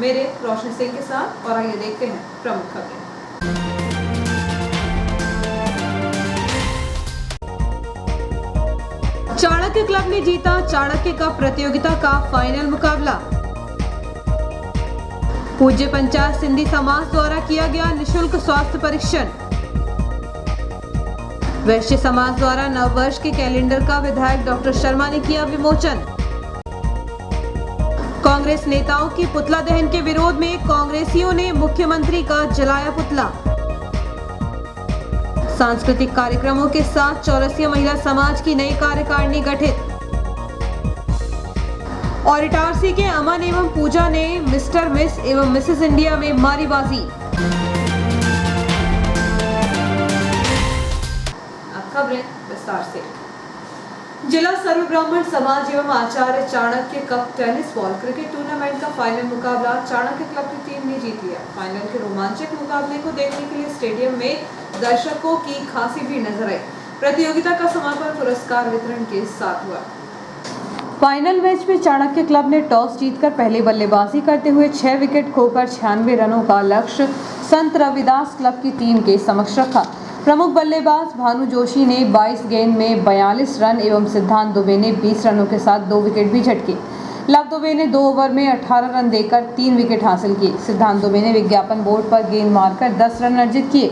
मेरे रोशन सिंह के साथ। और आइए देखते हैं प्रमुख खबरें। चाणक्य क्लब ने जीता चाणक्य कप प्रतियोगिता का फाइनल मुकाबला। पूज्य पंचायत सिंधी समाज द्वारा किया गया निशुल्क स्वास्थ्य परीक्षण। वैश्य समाज द्वारा नववर्ष के कैलेंडर का विधायक डॉक्टर शर्मा ने किया विमोचन। कांग्रेस नेताओं की पुतला दहन के विरोध में कांग्रेसियों ने मुख्यमंत्री का जलाया पुतला। सांस्कृतिक कार्यक्रमों के साथ चौरसिया महिला समाज की नई कार्यकारिणी गठित। और इटारसी के अमन एवं पूजा ने मिस्टर मिस एवं मिसेस इंडिया में मारी बाजी। अब खबरें विस्तार से। जिला सर्व ब्राह्मण समाज एवं Acharya Chanakya cup tennis ball cricket tournament का फाइनल मुकाबला चाणक्य क्लब की टीम ने जीत लिया। फाइनल के रोमांचक मुकाबले को देखने के लिए स्टेडियम में दर्शकों की खासी भीड़ नजर आई। प्रतियोगिता का समापन पुरस्कार वितरण के साथ हुआ। फाइनल मैच में चाणक्य क्लब ने टॉस जीतकर पहले बल्लेबाजी करते हुए 6 विकेट खोकर 96 रनों का लक्ष्य संत रविदास क्लब की टीम के समक्ष रखा। प्रमुख बल्लेबाज भानु जोशी ने 22 गेंद में 42 रन एवं सिद्धांत दुबे ने 20 रनों के साथ 2 विकेट भी झटके। लव दुबे ने 2 ओवर में 18 रन देकर 3 विकेट हासिल किए। सिद्धांत दुबे ने विज्ञापन बोर्ड पर गेंद मारकर 10 रन अर्जित किए।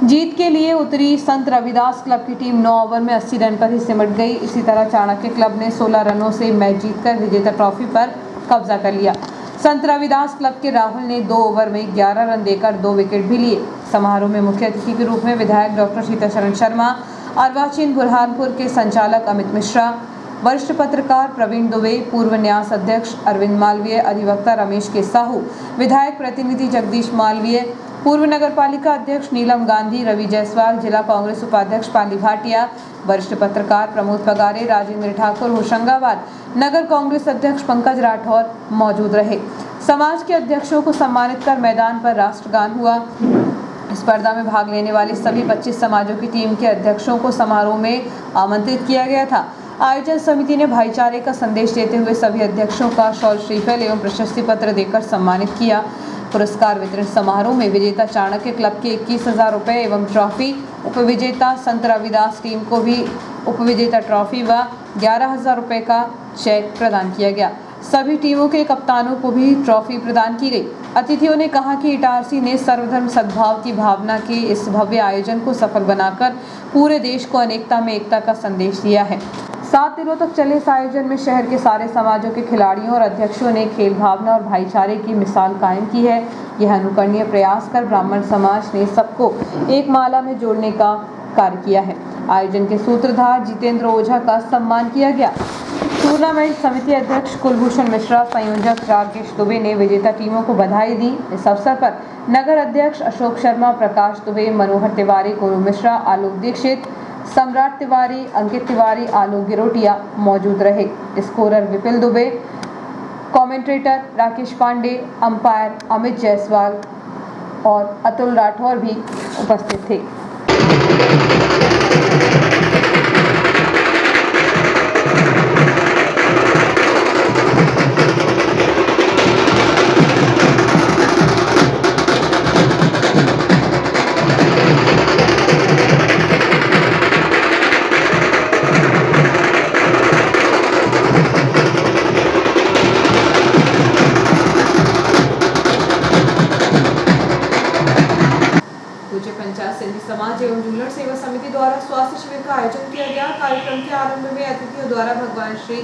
जीत के लिए उतरी संत रविदास क्लब की टीम 9 ओवर में 80 रन पर ही सिमट गई। इसी तरह चाणक्य क्लब ने 16 रनों से मैच जीतकर विजेता ट्रॉफी पर कब्जा कर लिया। संत रविदास क्लब के राहुल ने 2 ओवर में 11 रन देकर 2 विकेट भी लिए। समारोह में मुख्य अतिथि के रूप में विधायक डॉक्टर सीताशरण शर्मा, अर्वाचीन बुरहानपुर के संचालक अमित मिश्रा, वरिष्ठ पत्रकार प्रवीण दुबे, पूर्व न्यास अध्यक्ष अरविंद मालवीय, अधिवक्ता रमेश के साहू, विधायक प्रतिनिधि जगदीश मालवीय, पूर्व नगर पालिका अध्यक्ष नीलम गांधी, रवि जायसवाल, जिला कांग्रेस उपाध्यक्ष पाली भाटिया, वरिष्ठ पत्रकार प्रमोद पगारे, राजेंद्र ठाकुर होशंगाबाद, नगर कांग्रेस अध्यक्ष पंकज राठौर मौजूद रहे। समाज के अध्यक्षों को सम्मानित कर मैदान पर राष्ट्रगान हुआ। स्पर्धा में भाग लेने वाले सभी 25 समाजों की टीम के अध्यक्षों को समारोह में आमंत्रित किया गया था। आयोजन समिति ने भाईचारे का संदेश देते हुए सभी अध्यक्षों का शॉल, श्रीफल एवं प्रशस्ति पत्र देकर सम्मानित किया। पुरस्कार वितरण समारोह में विजेता चाणक्य क्लब के 21,000 रुपये एवं ट्रॉफी, उपविजेता संत रविदास टीम को भी उपविजेता ट्रॉफी व 11,000 रुपये का चेक प्रदान किया गया। सभी टीमों के कप्तानों को भी ट्रॉफी प्रदान की गई। अतिथियों ने कहा कि इटारसी ने सर्वधर्म सद्भाव की भावना के इस भव्य आयोजन को सफल बनाकर पूरे देश को अनेकता में एकता का संदेश दिया है। 7 दिनों तक चले इस आयोजन में शहर के सारे समाजों के खिलाड़ियों और अध्यक्षों ने खेल भावना और भाईचारे की मिसाल कायम की है। यह अनुकरणीय प्रयास कर ब्राह्मण समाज ने सबको एक माला में जोड़ने का कार्य किया है। आयोजन के सूत्रधार जितेंद्र ओझा का सम्मान किया गया। टूर्नामेंट समिति अध्यक्ष कुलभूषण मिश्रा, संयोजक राकेश दुबे ने विजेता टीमों को बधाई दी। इस अवसर पर नगर अध्यक्ष अशोक शर्मा, प्रकाश दुबे, मनोहर तिवारी, गुरु मिश्रा, आलोक दीक्षित, सम्राट तिवारी, अंकित तिवारी, आलोक गिरोटिया मौजूद रहे। Scorer विपिल Dubey, commentator Rakesh Pandey, umpire Amit Jaiswal और अतुल राठौर भी उपस्थित थे। पूज्य पंचायत सिंधी समाज एवं झूलर सेवा समिति द्वारा स्वास्थ्य शिविर का आयोजन किया गया। कार्यक्रम के आरंभ में अतिथियों द्वारा भगवान श्री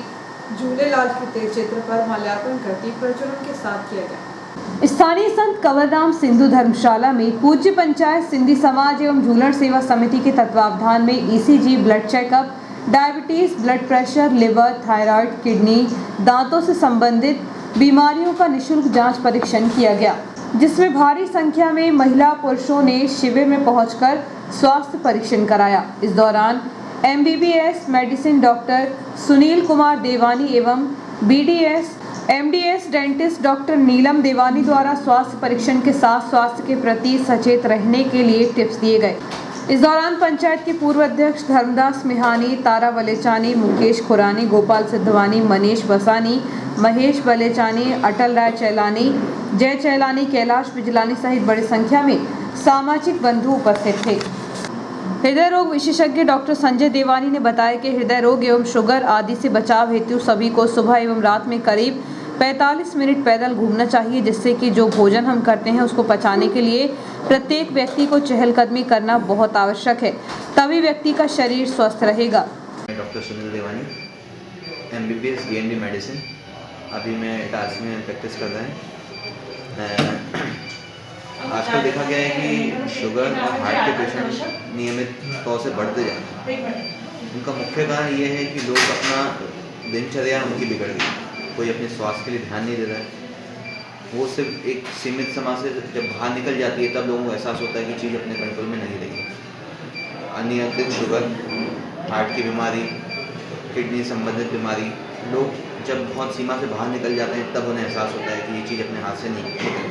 झूलेलाल के तेज चित्र पर माल्यार्पण कर दीप प्रज्वलन के साथ किया गया। स्थानीय संत कंवरराम सिंधु धर्मशाला में पूज्य पंचायत सिंधी समाज एवं झूलर सेवा समिति के तत्वावधान में ECG, blood checkup, diabetes, blood pressure, liver, thyroid, kidney, दांतों से संबंधित बीमारियों का निःशुल्क जांच परीक्षण किया गया, जिसमें भारी संख्या में महिला पुरुषों ने शिविर में पहुंचकर स्वास्थ्य परीक्षण कराया। इस दौरान MBBS medicine doctor Sunil Kumar देवानी एवं BDS MDS डेंटिस्ट डॉक्टर नीलम देवानी द्वारा स्वास्थ्य परीक्षण के साथ स्वास्थ्य के प्रति सचेत रहने के लिए टिप्स दिए गए। इस दौरान पंचायत के पूर्व अध्यक्ष धर्मदास मिहानी, तारा वलेचानी, मुकेश खुरानी, गोपाल सिद्धवानी, मनीष बसानी, महेश बलेचानी, अटल राय चैलानी, जय चैलानी, कैलाश बिजलानी सहित बड़ी संख्या में सामाजिक बंधु उपस्थित थे। हृदय रोग विशेषज्ञ डॉक्टर संजय देवानी ने बताया कि हृदय रोग एवं शुगर आदि से बचाव हेतु सभी को सुबह एवं रात में करीब 45 मिनट पैदल घूमना चाहिए, जिससे कि जो भोजन हम करते हैं उसको पचाने के लिए प्रत्येक व्यक्ति को चहलकदमी करना बहुत आवश्यक है, तभी व्यक्ति का शरीर स्वस्थ रहेगा। डॉक्टर सुनील देवानी, MBBS DND मेडिसिन, अभी मैं इटारसी में प्रैक्टिस कर रहा है। आजकल देखा गया है कि शुगर और हार्ट के पेशेंट नियमित तौर से बढ़ते जा रहे हैं। उनका मुख्य कारण ये है कि लोग अपना दिनचर्या उनकी बिगड़ गई, कोई अपने स्वास्थ्य के लिए ध्यान नहीं दे रहा है। वो सिर्फ एक सीमित समाज से जब बाहर निकल जाती है तब लोगों को एहसास होता है कि चीज़ अपने कंट्रोल में नहीं रही। अनियंत्रित शुगर, हार्ट की बीमारी, किडनी संबंधित बीमारी, लोग जब बहुत सीमा से बाहर निकल जाते हैं तब उन्हें एहसास होता है कि ये चीज़ अपने हाथ से नहीं निकल रही।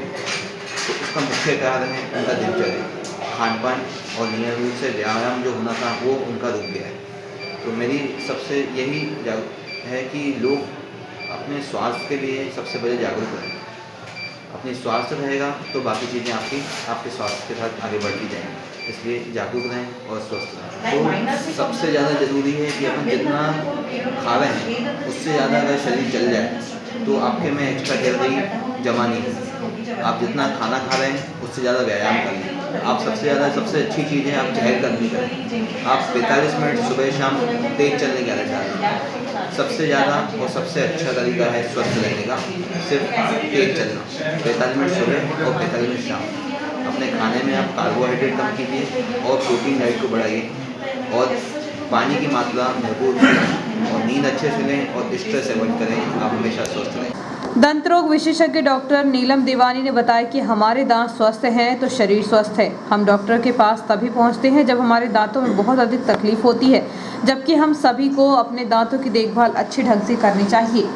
तो उसका मुख्य कारण है उनका दिनचर्या, खान पान और नियमित रूप से व्यायाम जो होना था वो उनका रुक गया है। तो मेरी सबसे यही है कि लोग अपने स्वास्थ्य के लिए सबसे पहले जागरूक रहें। अपनी स्वास्थ्य रहेगा तो बाकी चीज़ें आपके स्वास्थ्य के साथ आगे बढ़ती जाएंगी। इसलिए जागरूक रहें और स्वस्थ रहें। तो सबसे ज़्यादा ज़रूरी है कि अपन जितना खा रहे हैं उससे ज़्यादा अगर शरीर चल जाए तो आपके में एक्स्ट्रा कैलोरी जमा नहीं है। आप जितना खाना खा रहे हैं उससे ज़्यादा व्यायाम कर लें। आप सबसे अच्छी चीज़ है आप चहलकदमी करें। आप 45 मिनट सुबह शाम तेज चलने की आदत डालें। सबसे ज़्यादा और सबसे अच्छा तरीका है स्वस्थ रहने का सिर्फ तेज चलना, 45 मिनट सुबह और 45 मिनट शाम। अपने खाने में आप कार्बोहाइड्रेट कम कीजिए और प्रोटीन डाइट को बढ़ाइए और पानी की मात्रा भरपूर करें और नींद अच्छे से लें और स्ट्रेस अवॉइड करें। आप हमेशा स्वस्थ रहें। दंत रोग विशेषज्ञ डॉक्टर नीलम देवानी ने बताया कि हमारे दांत स्वस्थ हैं तो शरीर स्वस्थ है। हम डॉक्टर के पास तभी पहुंचते हैं जब हमारे दांतों में बहुत अधिक तकलीफ होती है, जबकि हम सभी को अपने दांतों की देखभाल अच्छे ढंग से करनी चाहिए।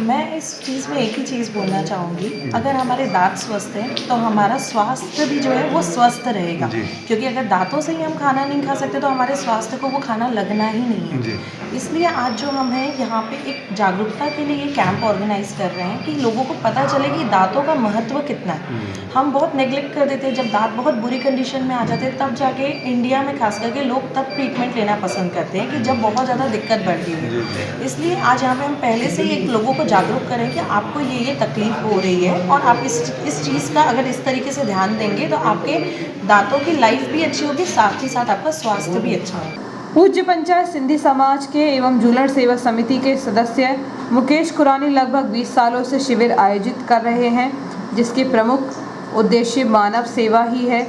मैं इस चीज़ में एक ही चीज़ बोलना चाहूँगी, अगर हमारे दांत स्वस्थ हैं तो हमारा स्वास्थ्य भी जो है वो स्वस्थ रहेगा, क्योंकि अगर दांतों से ही हम खाना नहीं खा सकते तो हमारे स्वास्थ्य को वो खाना लगना ही नहीं है। इसलिए आज जो हम हैं यहाँ पे एक जागरूकता के लिए कैंप ऑर्गेनाइज कर रहे हैं कि लोगों को पता चले कि दांतों का महत्व कितना है। हम बहुत नेग्लेक्ट कर देते हैं, जब दांत बहुत बुरी कंडीशन में आ जाते हैं तब जाके इंडिया में खास करके लोग तब ट्रीटमेंट लेना पसंद करते हैं कि जब बहुत ज़्यादा दिक्कत बढ़ती है। इसलिए आज यहाँ पे हम पहले से ही एक लोगों को जागरूक करें कि आपको ये तकलीफ हो रही है और आप इस चीज़ का अगर इस तरीके से ध्यान देंगे तो आपके दांतों की लाइफ भी अच्छी होगी, साथ ही साथ आपका स्वास्थ्य भी अच्छा होगा। पूज्य पंचायत सिंधी समाज के एवं झूलण सेवक समिति के सदस्य मुकेश खुरानी लगभग 20 सालों से शिविर आयोजित कर रहे हैं, जिसके प्रमुख उद्देश्य मानव सेवा ही है।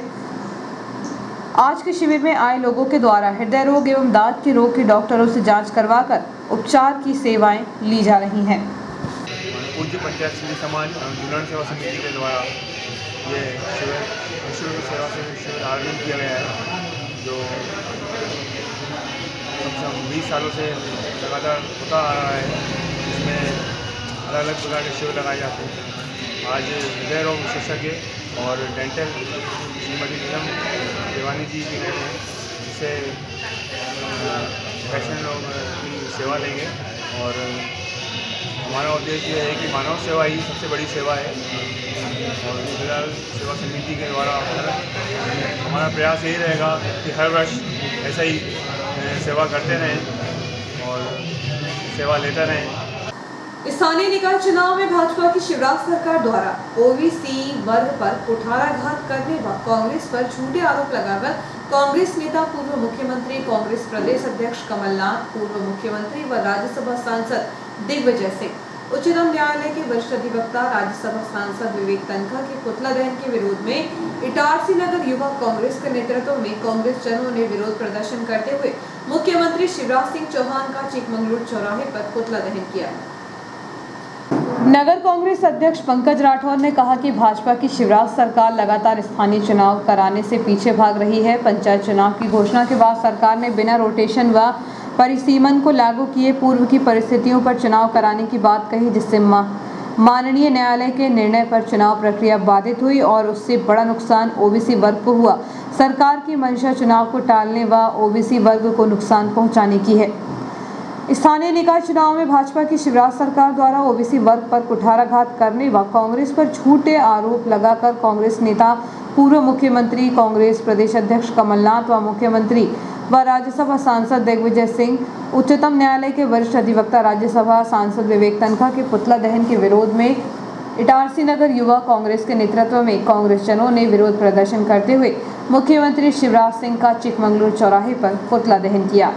आज के शिविर में आए लोगों के द्वारा हृदय रोग एवं दांत के रोग के डॉक्टरों से जांच करवाकर उपचार की सेवाएं ली जा रही हैं। पूज्य पंचायत सिंधी समाज झूलण सेवा समिति के द्वारा ये शिविर सेवा से शिविर आयोजित किया गया है, जो कम से कम 20 सालों से लगातार होता आ रहा है। इसमें अलग अलग प्रकार के शिविर लगाए जाते हैं। आज हृदय रोग विशेषज्ञ और डेंटल श्रीमती नीलम देवानी जी भी गए हैं, जिससे पेशेंट लोग की सेवा लेंगे। और हमारा उद्देश्य ये है कि मानव सेवा ही सबसे बड़ी सेवा है और झूलण सेवा समिति के द्वारा हमारा प्रयास यही रहेगा कि हर वर्ष ऐसा ही सेवा करते रहें और सेवा लेते रहें। स्थानीय निकाय चुनाव में भाजपा की शिवराज सरकार द्वारा ओबीसी वर्ग पर कुठाराघात करने व कांग्रेस पर झूठे आरोप लगाकर कांग्रेस नेता पूर्व मुख्यमंत्री कांग्रेस प्रदेश अध्यक्ष कमलनाथ, पूर्व मुख्यमंत्री व राज्यसभा सांसद दिग्विजय सिंह, उच्चतम न्यायालय के वरिष्ठ अधिवक्ता, राज्यसभा सांसद विवेक तनखा के पुतला दहन के विरोध में इटारसी नगर युवा कांग्रेस के नेतृत्व में कांग्रेस जनों ने विरोध प्रदर्शन करते हुए मुख्यमंत्री शिवराज सिंह चौहान का चिकमंगलूर चौराहे पर पुतला दहन किया। नगर कांग्रेस अध्यक्ष पंकज राठौर ने कहा कि भाजपा की शिवराज सरकार लगातार स्थानीय चुनाव कराने से पीछे भाग रही है। पंचायत चुनाव की घोषणा के बाद सरकार ने बिना रोटेशन व परिसीमन को लागू किए पूर्व की परिस्थितियों पर चुनाव कराने की बात कही, जिससे माननीय न्यायालय के निर्णय पर चुनाव प्रक्रिया बाधित हुई और उससे बड़ा नुकसान ओबीसी वर्ग को हुआ। सरकार की मंशा चुनाव को टालने व ओबीसी वर्ग को नुकसान पहुंचाने की है। स्थानीय निकाय चुनाव में भाजपा की शिवराज सरकार द्वारा ओबीसी वर्ग पर कुठाराघात करने व कांग्रेस पर झूठे आरोप लगाकर कांग्रेस नेता पूर्व मुख्यमंत्री कांग्रेस प्रदेश अध्यक्ष कमलनाथ व मुख्यमंत्री व राज्यसभा सांसद दिग्विजय सिंह, उच्चतम न्यायालय के वरिष्ठ अधिवक्ता राज्यसभा सांसद विवेक तनखा के पुतला दहन के विरोध में इटारसी नगर युवा कांग्रेस के नेतृत्व में कांग्रेसजनों ने विरोध प्रदर्शन करते हुए मुख्यमंत्री शिवराज सिंह का चिकमंगलूर चौराहे पर पुतला दहन किया।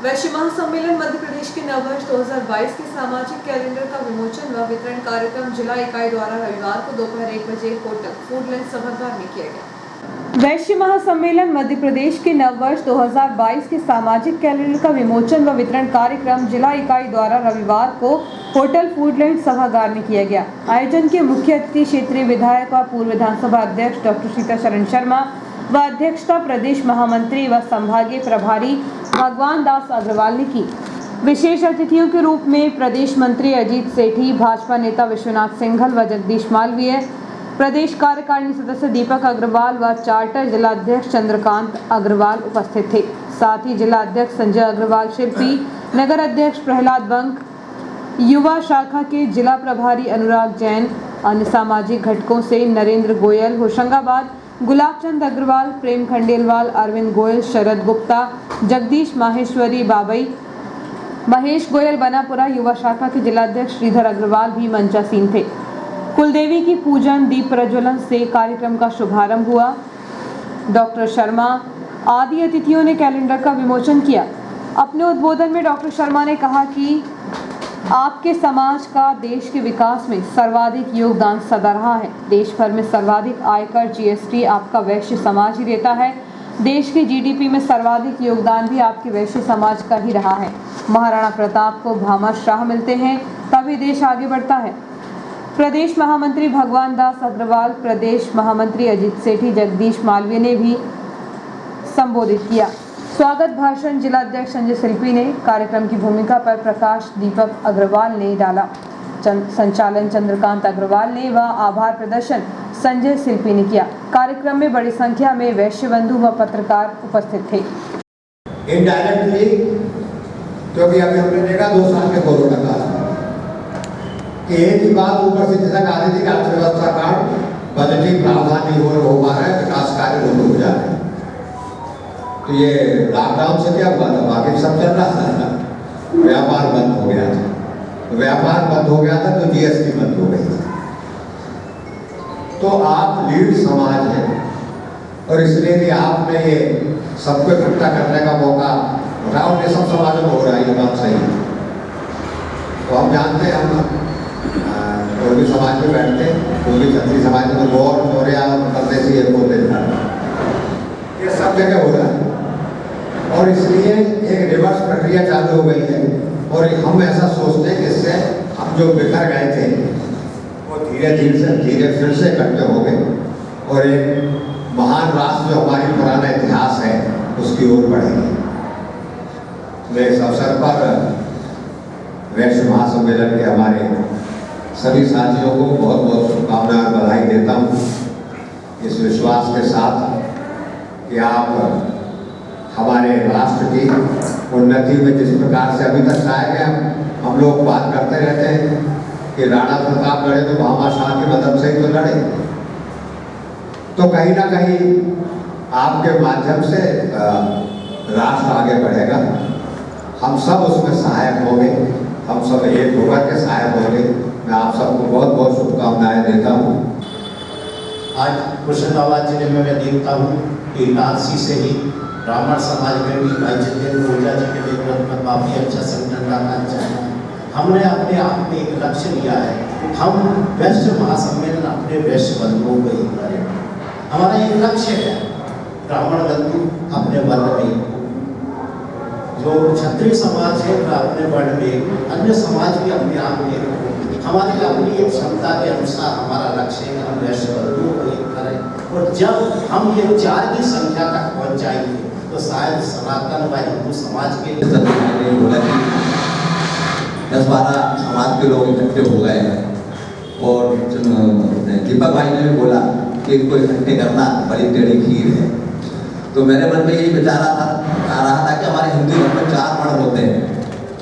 वैश्य महासम्मेलन मध्य प्रदेश के नववर्ष 2022 के सामाजिक कैलेंडर का विमोचन व वितरण कार्यक्रम जिला इकाई द्वारा रविवार को दोपहर 1 बजे होटल फूडलैंड सभागार में किया गया। वैश्य महासम्मेलन मध्य प्रदेश के नववर्ष 2022 के सामाजिक कैलेंडर का विमोचन व वितरण कार्यक्रम जिला इकाई द्वारा रविवार को होटल फूडलैंड सभागार में किया गया। आयोजन के मुख्य अतिथि क्षेत्रीय विधायक व पूर्व विधानसभा अध्यक्ष डॉक्टर सीताशरण शर्मा व अध्यक्षता प्रदेश महामंत्री व संभागीय प्रभारी भगवान दास अग्रवाल ने की। विशेष अतिथियों के रूप में प्रदेश मंत्री अजीत सेठी, भाजपा नेता विश्वनाथ सिंघल व जगदीश मालवीय, प्रदेश कार्यकारिणी सदस्य दीपक अग्रवाल व चार्टर जिलाध्यक्ष चंद्रकांत अग्रवाल उपस्थित थे। साथ ही जिला अध्यक्ष संजय अग्रवाल शिल्पी, नगर अध्यक्ष प्रहलाद बंक, युवा शाखा के जिला प्रभारी अनुराग जैन, अन्य सामाजिक घटकों से नरेंद्र गोयल होशंगाबाद, गुलाबचंद अग्रवाल, प्रेम खंडेलवाल, अरविंद गोयल, शरद गुप्ता, जगदीश माहेश्वरी बाबई, महेश गोयल बनापुरा, युवा शाखा के जिलाध्यक्ष श्रीधर अग्रवाल भी मंचासीन थे। कुलदेवी की पूजन, दीप प्रज्वलन से कार्यक्रम का शुभारंभ हुआ। डॉक्टर शर्मा आदि अतिथियों ने कैलेंडर का विमोचन किया। अपने उद्बोधन में डॉक्टर शर्मा ने कहा कि आपके समाज का देश के विकास में सर्वाधिक योगदान सदा रहा है। देश भर में सर्वाधिक आयकर जीएसटी आपका वैश्य समाज ही देता है। देश के जीडीपी में सर्वाधिक योगदान भी आपके वैश्य समाज का ही रहा है। महाराणा प्रताप को भामाशाह मिलते हैं तभी देश आगे बढ़ता है। प्रदेश महामंत्री भगवान दास अग्रवाल, प्रदेश महामंत्री अजीत सेठी, जगदीश मालवीय ने भी संबोधित किया। स्वागत भाषण जिलाध्यक्ष संजय शिल्पी ने, कार्यक्रम की भूमिका पर प्रकाश दीपक अग्रवाल ने डाला। संचालन चंद्रकांत अग्रवाल ने व आभार प्रदर्शन संजय शिल्पी ने किया। कार्यक्रम में बड़ी संख्या में वैश्य बंधु व पत्रकार उपस्थित थे। इनडायरेक्टली क्योंकि अभी हमने देखा 2 साल के कोरोना काल कि एक ही बात ऊपर से जैसा कहा थी कि अर्थव्यवस्था का बजटिंग प्रावधान नहीं हो पा रहा है, विकास कार्य बंद हो जा रहे हैं। तो ये लॉकडाउन से क्या हुआ था, बाकी सब चल रहा था, व्यापार बंद हो गया था। तो व्यापार बंद हो गया था तो जीएसटी बंद हो गई थी। तो आप लीड समाज हैं और इसलिए भी आपने ये सबको इकट्ठा करने का मौका उठाया और ये सब समाजों में हो रहा है, ये बात सही है। तो हम जानते हैं, हम कोई समाज में बैठते हैं, कोई क्षत्रिय समाज में तो गौर चौरिया और परदेशी एक होते हैं, ये सब जगह हो रहा है। और इसलिए एक रिवर्स प्रक्रिया चालू हो गई है और हम ऐसा सोचते हैं कि इससे हम जो बिखर गए थे वो धीरे फिर से इकट्ठे हो गए और एक महान राष्ट्र जो हमारी पुराना इतिहास है उसकी ओर बढ़ेंगे। मैं इस अवसर पर वैश्य महासम्मेलन के हमारे सभी साथियों को बहुत बहुत शुभकामनाएं और बधाई देता हूँ, इस विश्वास के साथ कि आप हमारे राष्ट्र की उन्नति में जिस प्रकार से अभी तक आए गए, हम लोग बात करते रहते हैं कि राणा प्रताप लड़े तो भामाशाह की मदद से ही तो लड़े। तो कहीं ना कहीं आपके माध्यम से राष्ट्र आगे बढ़ेगा, हम सब उसमें सहायक होंगे, हम सब एक होकर के सहायक होंगे। मैं आप सबको बहुत बहुत शुभकामनाएं देता हूँ। आज होशंगाबाद जिले में मैं देखता हूँ कि इटारसी से ही ब्राह्मण समाज में भी भाई जितेंद्र ओझा जी के नेतृत्व में काफ़ी अच्छा संगठन रखना चाहिए। हमने अपने आप में एक लक्ष्य लिया है, हम वैश्य महासम्मेलन अपने वैश्य बंधुओं को ही करें। हमारा एक लक्ष्य है, ब्राह्मण बंधु अपने वर्ण में, जो क्षत्रिय समाज है अपने वर्ण में, अन्य समाज भी अपने आप में, हमारी अपनी एक क्षमता के अनुसार हमारा लक्ष्य है कि हम वैश्य बंधुओं को एक करें। और जब हम ये 4 की संख्या तक पहुँच जाएंगे तो शायद सनातन व हिंदू समाज के 10-12 समाज के लोग इकट्ठे हो गए और दीपक भाई ने भी बोला कि इनको इकट्ठे करना बड़ी टेढ़ी खीर है। तो मेरे मन में यही विचार आ रहा था कि हमारे हिंदू धर्म में 4 वर्ण होते हैं,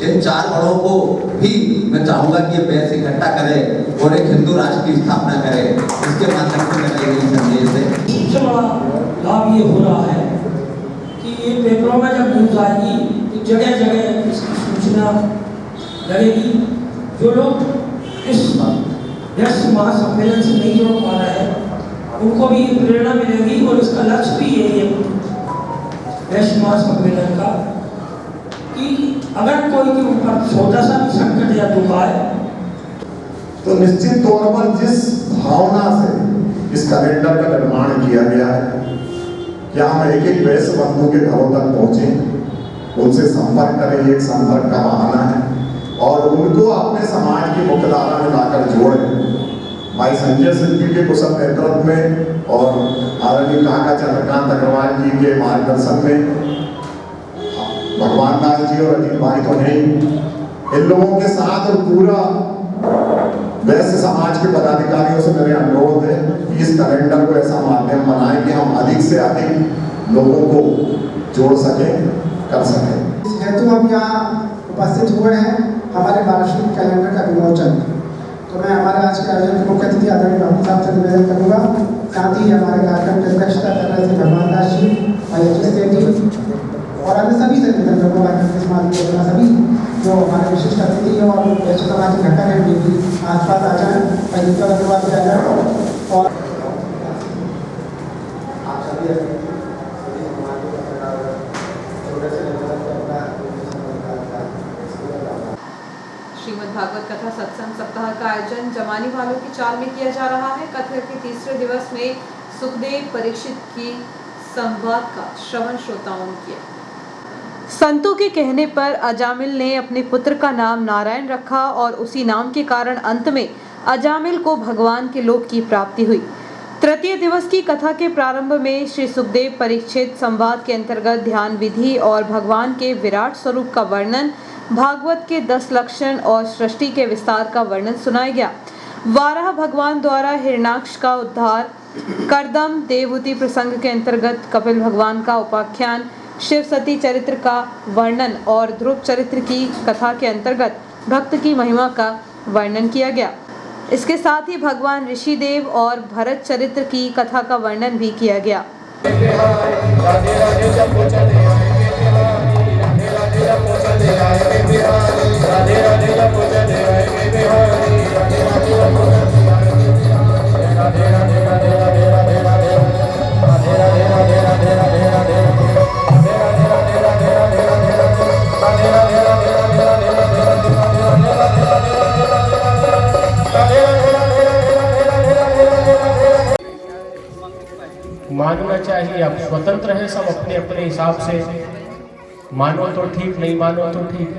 जिन 4 बड़ों को भी मैं चाहूंगा कि ये पैसे इकट्ठा करें और एक हिंदू राष्ट्र की स्थापना करें, इसके माध्यम से मेरा यही संदेश है। सबसे बड़ा लाभ ये हो रहा है कि ये पेपरों में जब न्यूज आएगी तो जगह जगह इसकी सूचना लगेगी। जो लोग इस यश महासम्मेलन से नहीं जुड़ पा रहे हैं उनको भी प्रेरणा मिलेगी और इसका लक्ष्य भी यही है यश महासम्मेलन का कि अगर कोई के ऊपर छोटा सा भी संकट या दुख आए तो निश्चित तौर पर जिस भावना से इस कैलेंडर का निर्माण किया गया है, क्या हम एक एक वैश्य बंधु के घरों तक पहुंचे, उनसे संपर्क करें, एक संपर्क का बहाना है और उनको अपने समाज की मुख्यधारा में लाकर जोड़ें। भाई संजय सिंह जी के कुशल नेतृत्व में और आदरणीय काका चंद्रकांत अग्रवाल जी के मार्गदर्शन में, भगवान दास जी और अजीत भाई तो हैं, इन लोगों के साथ और पूरा वैश्य समाज के पदाधिकारियों से मेरे अनुरोध है कि इस कैलेंडर को ऐसा माध्यम बनाएं कि हम अधिक से अधिक लोगों को जोड़ सकें, कर सकें। इस हेतु हम यहाँ उपस्थित हुए हैं हमारे वार्षिक कैलेंडर का विमोचन। तो मैं हमारे आज के आयोजन के मुख्य अतिथि आदरणीय डॉक्टर साहब से निवेदन करूँगा, साथ ही हमारे कार्यक्रम की अध्यक्षता कर रहे थे भगवान दास जी, और अन्य सभी से निवेदन करूँगा सभी जो हमारे विशिष्ट अतिथि और वैश्य समाज के घटक हैं भी आसपास आ जाए और आप सभी श्रीमद् भागवत कथा सत्संग सप्ताह का आयोजन जमानी वालों की चाल में किया जा रहा है। कथा के तीसरे दिवस में सुखदेव परीक्षित की संवाद का श्रवण श्रोताओं ने किया। संतों के कहने पर अजामिल ने अपने पुत्र का नाम नारायण रखा और उसी नाम के कारण अंत में अजामिल को भगवान के लोक की प्राप्ति हुई। तृतीय दिवस की कथा के प्रारंभ में श्री सुखदेव परीक्षित संवाद के अंतर्गत ध्यान विधि और भगवान के विराट स्वरूप का वर्णन, भागवत के 10 लक्षण और सृष्टि के विस्तार का वर्णन सुनाया गया। वाराह भगवान द्वारा हिरण्याक्ष का उद्धार, करदम देवहूति प्रसंग के अंतर्गत कपिल भगवान का उपाख्यान, शिव सती चरित्र का वर्णन और ध्रुव चरित्र की कथा के अंतर्गत भक्त की महिमा का वर्णन किया गया। इसके साथ ही भगवान ऋषिदेव और भरत चरित्र की कथा का वर्णन भी किया गया। मानना चाहिए, आप स्वतंत्र हैं सब अपने अपने हिसाब से, मानो तो ठीक, नहीं मानो तो ठीक,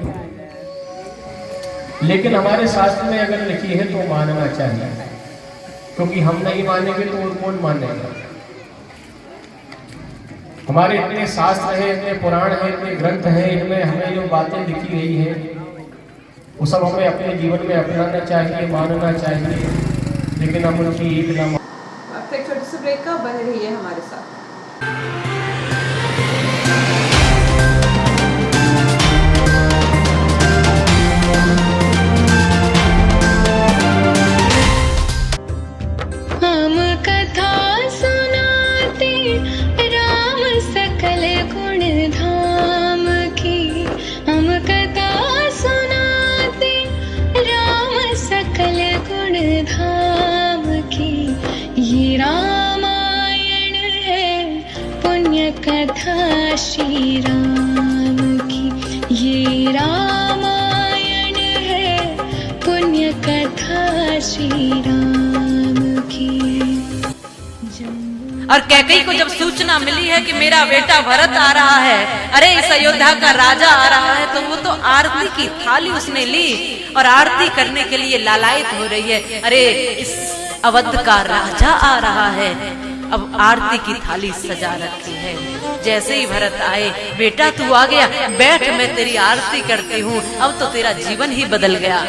लेकिन हमारे शास्त्र में अगर लिखी है तो मानना चाहिए, क्योंकि हम नहीं मानेंगे तो और कौन मानेगा। हमारे इतने शास्त्र हैं, इतने पुराण हैं, इतने ग्रंथ हैं, इनमें हमें जो बातें लिखी गई हैं वो सब हमें अपने जीवन में अपनाना चाहिए, मानना चाहिए, लेकिन हम उनकी एक ना। एक छोटे से ब्रेक का, बने रहिए हमारे साथ। हम कथा सुनाते राम सकल गुण धाम की, हम कथा सुनाते राम सकल गुण धाम की। ये रामायण है पुण्य कथा श्री राम की, ये रामायण है पुण्य कथा श्री राम की। और कैकेयी को जब सूचना मिली है कि मेरा बेटा भरत आ रहा है, अरे इस अयोध्या का राजा आ रहा है, तो वो तो आरती की थाली उसने ली और आरती करने के लिए लालायित हो रही है। अरे इस अवध का राजा आ रहा है, अब आरती की थाली सजा रखी है। जैसे ही भरत आए, बेटा तू आ गया, बैठ मैं तेरी आरती करती हूँ, अब तो तेरा जीवन ही बदल गया।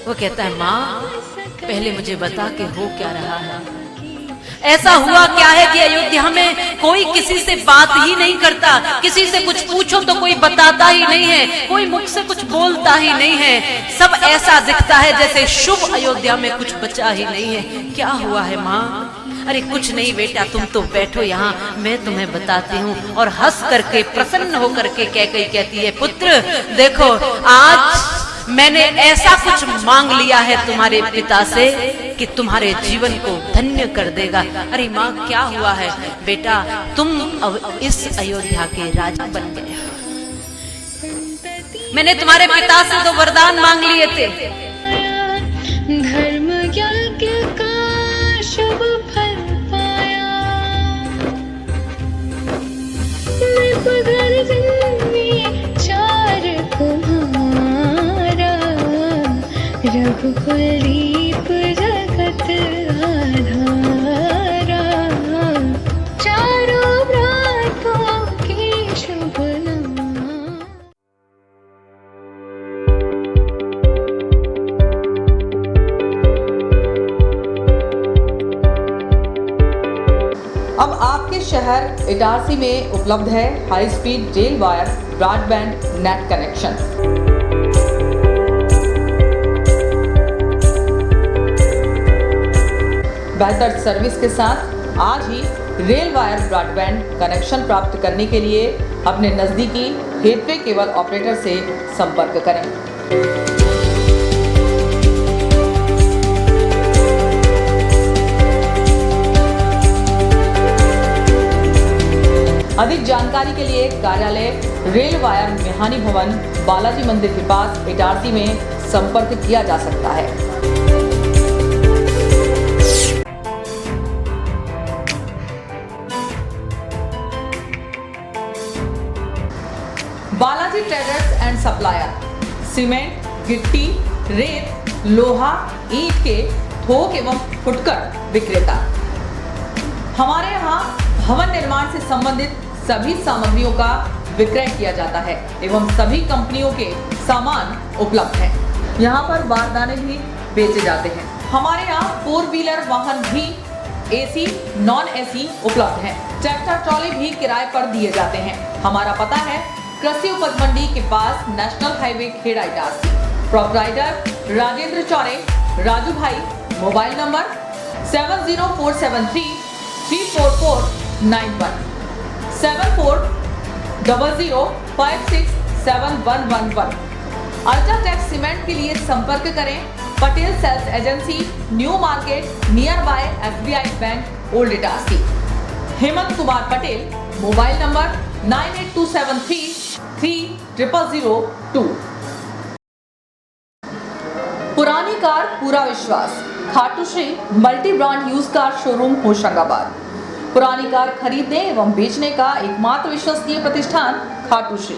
वो कहता है माँ पहले मुझे बता के हो क्या रहा है। ऐसा हुआ क्या है कि अयोध्या में कोई किसी से बात ही नहीं करता, किसी से कुछ पूछो तो कोई बताता ही नहीं है, कोई मुख से कुछ बोलता ही नहीं है। सब ऐसा दिखता है जैसे शुभ अयोध्या में कुछ बचा ही नहीं है। क्या हुआ है माँ? अरे कुछ नहीं बेटा, तुम तो बैठो यहाँ, मैं तुम्हें बताती हूँ। और हंस करके प्रसन्न होकर के कैकेयी कहती है, पुत्र देखो आज मैंने ऐसा कुछ मांग लिया है तुम्हारे पिता से कि तुम्हारे जीवन को धन्य कर देगा। अरे माँ क्या हुआ है? बेटा तुम अब इस अयोध्या के राजा बन गए। मैंने तुम्हारे पिता से तो वरदान मांग लिए थे। धर्म यज्ञ का शुभ फल पाया, निपघर में 4 कुम्हारा, रघुकुल दीप जगत आधारा, चारों व्रतों की शुभ नाम। अब आपके शहर इटारसी में उपलब्ध है high speed rail wire broadband net connection. बेहतर सर्विस के साथ आज ही रेल वायर ब्रॉडबैंड कनेक्शन प्राप्त करने के लिए अपने नज़दीकी गेटवे केबल ऑपरेटर से संपर्क करें। अधिक जानकारी के लिए कार्यालय रेल वायर मेहानी भवन, बालाजी मंदिर के पास इटारसी में संपर्क किया जा सकता है। Balaji traders and supplier cement, गिट्टी, रेत, लोहा, ईंट के थोक एवं फुटकर विक्रेता। हमारे यहाँ भवन निर्माण से संबंधित सभी सामग्रियों का विक्रय किया जाता है एवं सभी कंपनियों के सामान उपलब्ध हैं। यहाँ पर बारदाने भी बेचे जाते हैं। हमारे यहाँ 4 व्हीलर वाहन भी एसी, नॉन एसी उपलब्ध हैं। ट्रैक्टर ट्रॉली भी किराए पर दिए जाते हैं। हमारा पता है कृषि उपज मंडी के पास national highway Kheda Itarsi. Proprietor Rajendra Chaure, Raju भाई। Mobile number 70473 34491 7400567111। अल्ट्राटेक सीमेंट के लिए संपर्क करें Patel sales agency, new market, near by SBI bank, old Itarsi. Hemant Kumar Patel. Mobile number 98273 3002। पुरानी कार पूरा विश्वास, Khatu Shri multi brand use car showroom Hoshangabad. पुरानी कार खरीदने एवं बेचने का एकमात्र विश्वसनीय प्रतिष्ठान खाटू श्री।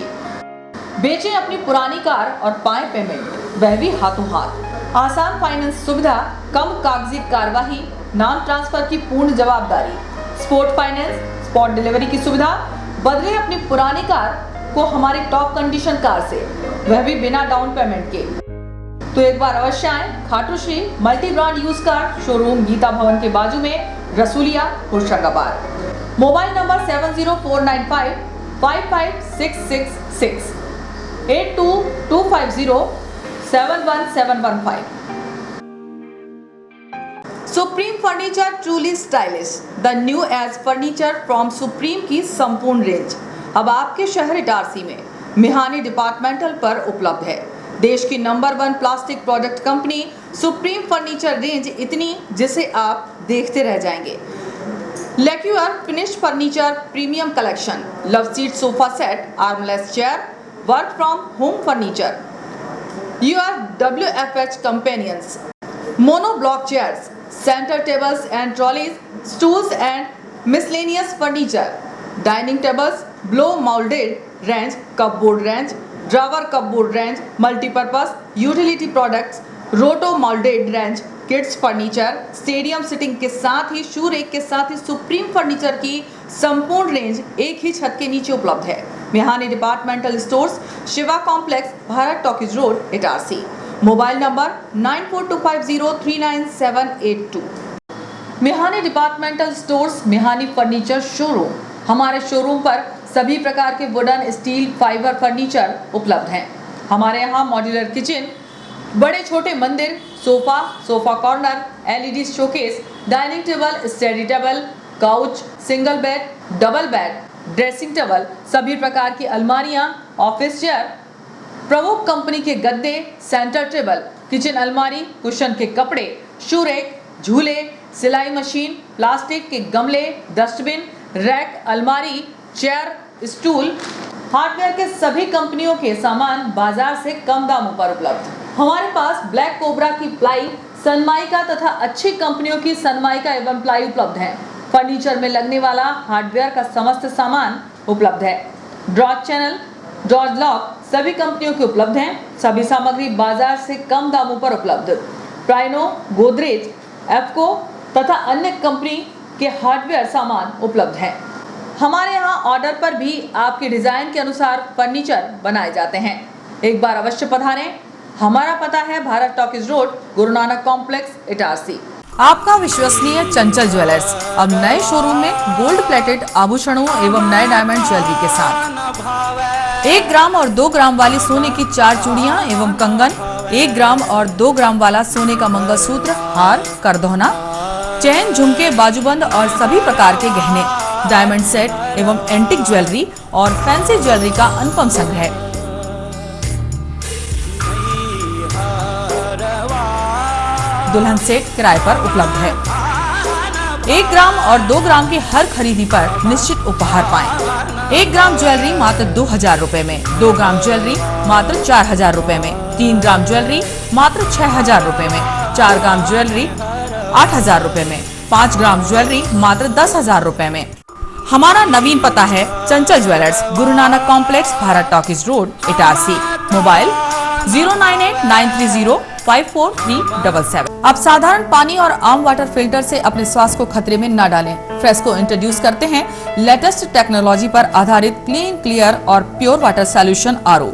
बेचें अपनी पुरानी कार और पाएं पेमेंट, वह भी हाथों हाथ। आसान फाइनेंस सुविधा, कम कागजी कार्यवाही, नाम ट्रांसफर की पूर्ण जवाबदारी, स्पोर्ट फाइनेंस, स्पॉट डिलीवरी की सुविधा। बदले अपनी पुरानी कार को हमारी टॉप कंडीशन कार से, वह भी बिना डाउन पेमेंट के। तो एक बार अवश्य आएं Khatu Shri multi brand use car showroom, Geeta Bhavan के बाजू में, Rasulia, Hoshangabad. Mobile number 70495 55666 82250 71715। Supreme furniture truly stylish, the new age furniture from Supreme की संपूर्ण रेंज अब आपके शहर इटारसी में मिहानी डिपार्टमेंटल पर उपलब्ध है। देश की number 1 plastic product company supreme furniture range इतनी जिसे आप देखते रह जाएंगे। Lacquer finished furniture premium collection, love seat sofa set, armless chair, work from home furniture, your WFH companions, mono block chairs, centre tables and trolleys, stools and miscellaneous furniture, dining tables, blow moulded range, cupboard range, drawer cupboard range, multipurpose utility products, roto moulded range, kids furniture, stadium seating के साथ ही शू rake के साथ ही supreme furniture की संपूर्ण range एक ही छत के नीचे उपलब्ध है। Mihani departmental stores, Shiva complex, Bharat talkies road, Itarsi. Mobile number 9425039782। Mihani departmental stores, Mihani furniture showroom. हमारे शोरूम पर सभी प्रकार के वुडन, स्टील, फाइबर फर्नीचर उपलब्ध हैं। हमारे यहाँ मॉड्यूलर किचन, बड़े छोटे मंदिर, sofa, sofa corner, LED showcase, dining table, study table, couch, single bed, double bed, dressing table, सभी प्रकार की अलमारियां, ऑफिस चेयर, प्रमुख कंपनी के गद्दे, सेंटर टेबल, किचन अलमारी, कुशन के कपड़े, शू रैक, झूले, सिलाई मशीन, प्लास्टिक के गमले, डस्टबिन, रैक, अलमारी, चेयर, स्टूल, हार्डवेयर के सभी कंपनियों के सामान बाजार से कम दामों पर उपलब्ध। हमारे पास ब्लैक कोबरा की प्लाई, सनमाइका तथा अच्छी कंपनियों की सनमाइका एवं प्लाई उपलब्ध है। फर्नीचर में लगने वाला हार्डवेयर का समस्त सामान उपलब्ध है। ड्रॉज चैनल, ड्रॉज लॉक सभी कंपनियों के उपलब्ध हैं। सभी सामग्री बाजार से कम दामों पर उपलब्ध। प्राइनो, गोदरेज, एफको तथा अन्य कंपनी के हार्डवेयर सामान उपलब्ध हैं। हमारे यहाँ ऑर्डर पर भी आपके डिजाइन के अनुसार फर्नीचर बनाए जाते हैं। एक बार अवश्य पधारें। हमारा पता है Bharat talkies road, Guru Nanak complex, Itarsi. आपका विश्वसनीय चंचल ज्वेलर्स अब नए शोरूम में गोल्ड प्लेटेड आभूषणों एवं नए डायमंड ज्वेलरी के साथ 1 ग्राम और 2 ग्राम वाली सोने की 4 चूड़ियां एवं कंगन, 1 ग्राम और 2 ग्राम वाला सोने का मंगलसूत्र, हार, करदोहना, चैन, झुमके, बाजूबंद और सभी प्रकार के गहने, डायमंड सेट एवं एंटिक ज्वेलरी और फैंसी ज्वेलरी का अनुपम संग्रह। दुल्हन सेट किराए पर उपलब्ध है। 1 ग्राम और 2 ग्राम की हर खरीदी पर निश्चित उपहार पाएं। 1 ग्राम ज्वेलरी मात्र 2000 रुपए में, 2 ग्राम ज्वेलरी मात्र 4000 रुपए में, 3 ग्राम ज्वेलरी मात्र 6000 रुपए में, 4 ग्राम ज्वेलरी 8000 रुपए में, 5 ग्राम ज्वेलरी मात्र 10,000 रुपए में। हमारा नवीन पता है चंचल jewellers, Guru Nanak complex, Bharat talkies road, Itarsi. Mobile 09893054377। अब साधारण पानी और आम वाटर फिल्टर से अपने स्वास्थ्य को खतरे में न डालें। फ्रेस्को इंट्रोड्यूस करते हैं लेटेस्ट टेक्नोलॉजी पर आधारित क्लीन, क्लियर और pure water solution RO,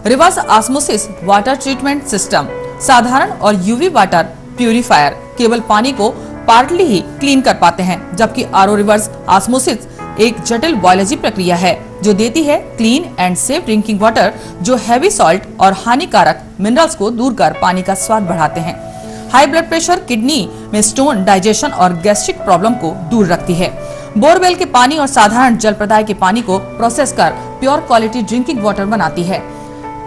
reverse osmosis water treatment system, साधारण और UV वाटर प्यूरिफायर केवल पानी को पार्टली ही क्लीन कर पाते हैं, जबकि RO रिवर्स ऑस्मोसिस एक जटिल बायोलॉजी प्रक्रिया है जो देती है clean and safe drinking water, जो हैवी सॉल्ट और हानिकारक मिनरल्स को दूर कर पानी का स्वाद बढ़ाते हैं। हाई ब्लड प्रेशर, किडनी में स्टोन, डाइजेशन और गैस्ट्रिक प्रॉब्लम को दूर रखती है। बोरवेल के पानी और साधारण जल प्रदाय के पानी को प्रोसेस कर प्योर क्वालिटी ड्रिंकिंग वाटर बनाती है।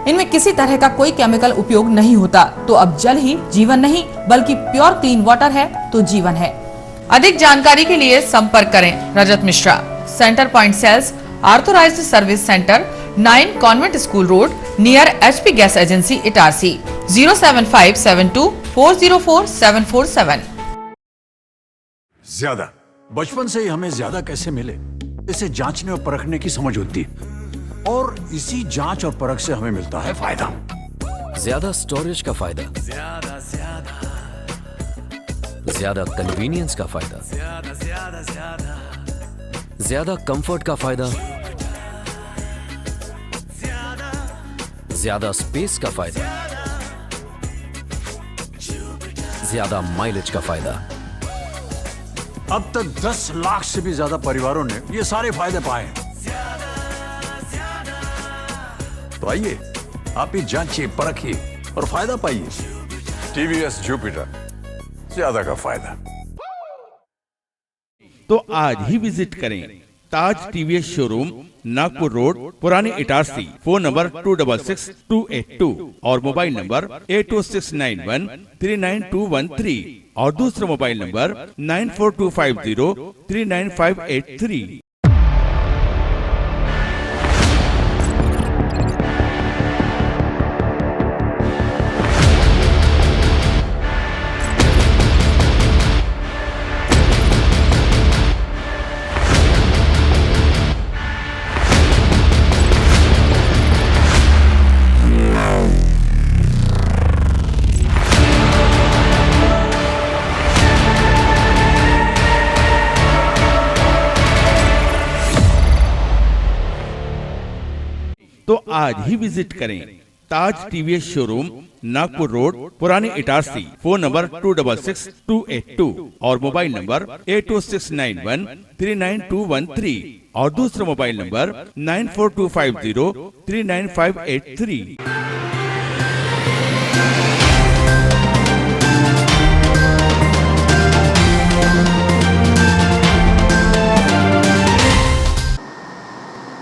इनमें किसी तरह का कोई केमिकल उपयोग नहीं होता। तो अब जल ही जीवन नहीं बल्कि प्योर क्लीन वाटर है तो जीवन है। अधिक जानकारी के लिए संपर्क करें Rajat Mishra, centre point sales, authorised service centre, 9 convent school road, near HP gas agency, Itarsi. 07572404747। ज्यादा बचपन से ही हमें ज्यादा कैसे मिले, इसे जांचने और परखने की समझ होती है, और इसी जांच और परख से हमें मिलता है फायदा। ज्यादा स्टोरेज का फायदा, ज्यादा कन्वीनियंस का फायदा, ज्यादा कंफर्ट का फायदा, ज्यादा स्पेस का फायदा, ज्यादा माइलेज का फायदा। अब तक 10 लाख से भी ज्यादा परिवारों ने ये सारे फायदे पाए हैं। तो आइए आप ही जांचिए, परखिए और फायदा पाइए। TVS जुपिटर, ज्यादा का फायदा। तो आज ही विजिट करें ताज TVS शोरूम, नागपुर रोड, पुरानी इटारसी। फोन नंबर 266282 और मोबाइल नंबर 8269139213 और दूसरा मोबाइल नंबर 9425039583। तो आज ही विजिट करें ताज टीवीएस शोरूम, नागपुर रोड, पुरानी इटारसी। फोन नंबर 266282 और मोबाइल नंबर 8269139213 और दूसरा मोबाइल नंबर 9425039583।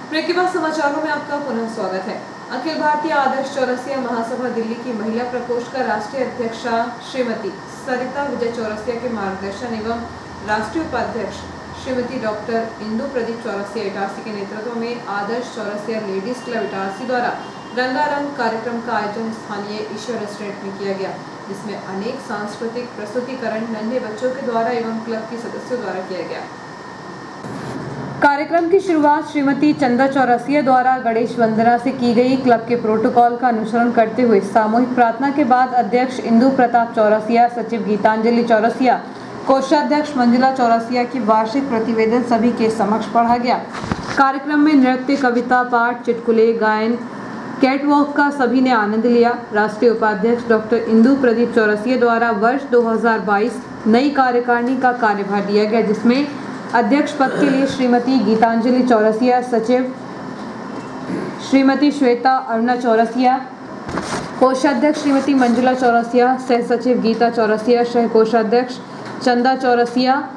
ब्रेक के बाद समाचारों में आपका पुनः स्वागत है। अखिल भारतीय आदर्श चौरसिया महासभा दिल्ली की महिला प्रकोष्ठ का राष्ट्रीय अध्यक्षा श्रीमती सरिता विजय चौरसिया के मार्गदर्शन एवं राष्ट्रीय उपाध्यक्ष श्रीमती डॉक्टर इंदु प्रदीप चौरसिया इटारसी के नेतृत्व में आदर्श चौरसिया लेडीज क्लब इटारसी द्वारा रंगारंग कार्यक्रम का आयोजन स्थानीय ईश्वर रेस्टोरेंट में किया गया, जिसमें अनेक सांस्कृतिक प्रस्तुतिकरण नन्हे बच्चों के द्वारा एवं क्लब के सदस्यों द्वारा किया गया। कार्यक्रम की शुरुआत श्रीमती चंदा चौरसिया द्वारा गणेश वंदना से की गई। क्लब के प्रोटोकॉल का अनुसरण करते हुए सामूहिक प्रार्थना के बाद अध्यक्ष इंदु प्रताप चौरसिया, सचिव गीतांजलि चौरसिया, कोषाध्यक्ष मंजुला चौरसिया की वार्षिक प्रतिवेदन सभी के समक्ष पढ़ा गया। कार्यक्रम में नृत्य, कविता पाठ, चुटकुले, गायन, कैटवॉक का सभी ने आनंद लिया। राष्ट्रीय उपाध्यक्ष डॉक्टर इंदु प्रदीप चौरसिया द्वारा वर्ष 2022 नई कार्यकारिणी का कार्यभार दिया गया, जिसमें अध्यक्ष पद के लिए श्रीमती गीतांजलि चौरसिया, सचिव श्रीमती श्वेता अरुणा चौरसिया, कोषाध्यक्ष श्रीमती मंजुला चौरसिया, सह सचिव गीता चौरसिया, सह कोषाध्यक्ष चंदा चौरसिया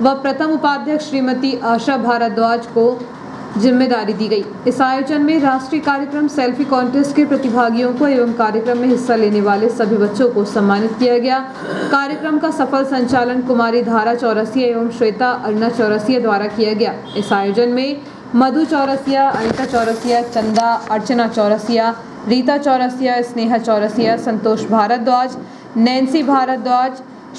व प्रथम उपाध्यक्ष श्रीमती आशा भारद्वाज को जिम्मेदारी दी गई। इस आयोजन में राष्ट्रीय कार्यक्रम सेल्फी कॉन्टेस्ट के प्रतिभागियों को एवं कार्यक्रम में हिस्सा लेने वाले सभी बच्चों को सम्मानित किया गया। कार्यक्रम का सफल संचालन कुमारी धारा चौरसिया एवं श्वेता अरुणा चौरसिया द्वारा किया गया। इस आयोजन में मधु चौरसिया, अनिता चौरसिया, चंदा, अर्चना चौरसिया, रीता चौरसिया, स्नेहा चौरसिया, संतोष भारद्वाज, नैन्सी भारद्वाज,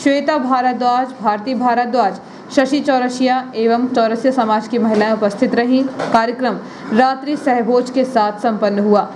श्वेता भारद्वाज, भारती भारद्वाज, शशि चौरसिया एवं चौरसिया समाज की महिलाएं उपस्थित रहीं। कार्यक्रम रात्रि सहभोज के साथ संपन्न हुआ।